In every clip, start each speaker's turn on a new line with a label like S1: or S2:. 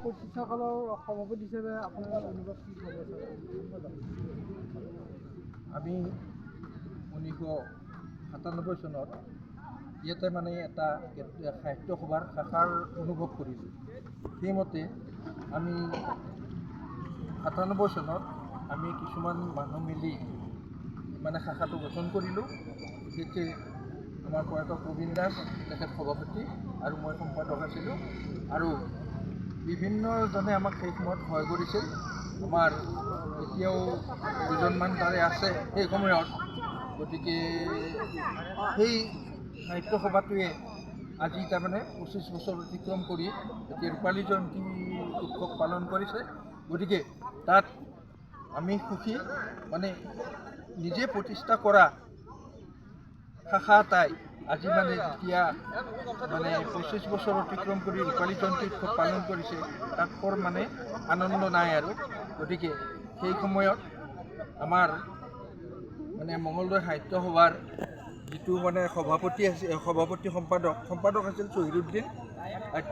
S1: প্ৰতিষ্ঠাকালৰ সভাপতি হিচাপে আপোনাৰ অনুভৱ কি হ'ব?
S2: আমি 1997 চনত ইয়াতে মানে এটা সাহিত্য সভাৰ শাখাৰ অনুভৱ কৰিছোঁ। সেইমতে আমি 97 চনত আমি কিছুমান মানুহ মিলি মানে শাখাটো গঠন কৰিলোঁ। বিশেষকৈ আমাৰ প্ৰয়াত প্ৰবীণ দাস তেখেত সভাপতি আৰু মই সম্পাদক আছিলোঁ, আৰু বিভিন্নজনে আমাক সেই সময়ত সহায় কৰিছিল। আমাৰ এতিয়াও দুজনমান তাৰে আছে সেই সময়ত। গতিকে সেই সাহিত্য সভাটোৱে আজি তাৰমানে 25 বছৰ অতিক্ৰম কৰি এতিয়া ৰূপালী জয়ন্তী উৎসৱ পালন কৰিছে। গতিকে তাত আমি সুখী, মানে নিজে প্ৰতিষ্ঠা কৰা শাখা এটাই আজি মানে যেতিয়া মানে 25 বছৰ অতিক্ৰম কৰি ৰূপালী জয়ন্তী উৎসৱ পালন কৰিছে, তাত বৰ মানে আনন্দ নাই আৰু। গতিকে সেই সময়ত আমাৰ মানে মঙলদৈ সাহিত্য সভাৰ যিটো মানে সভাপতি সম্পাদক আছিল চহিৰুদ্দিন,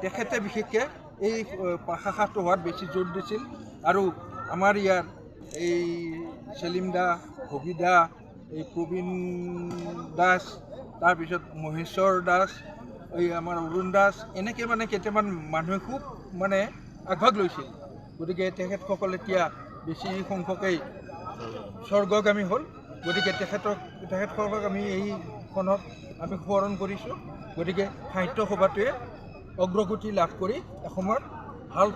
S2: তেখেতে বিশেষকৈ এই শাখাটো হোৱাত বেছি জোৰ দিছিল। আৰু আমাৰ ইয়াৰ এই চেলিম দা, হবি দা, এই প্ৰবীণ দাস, তাৰপিছত মহেশ্বৰ দাস, এই আমাৰ অৰুণ দাস, এনেকৈ মানে কেইটামান মানুহে খুব মানে আগভাগ লৈছিল। গতিকে তেখেতসকল এতিয়া বেছি সংখ্যকেই স্বৰ্গগামী হ'ল। গতিকে তেখেতসকলক আমি এইখনত আমি সোঁৱৰণ কৰিছোঁ। গতিকে সাহিত্য সভাটোৱে অগ্ৰগতি লাভ কৰি এসময়ত ভাল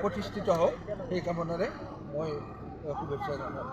S2: প্ৰতিষ্ঠিত হওক, সেই কামনাৰে মই শুভেচ্ছা জনাওঁ।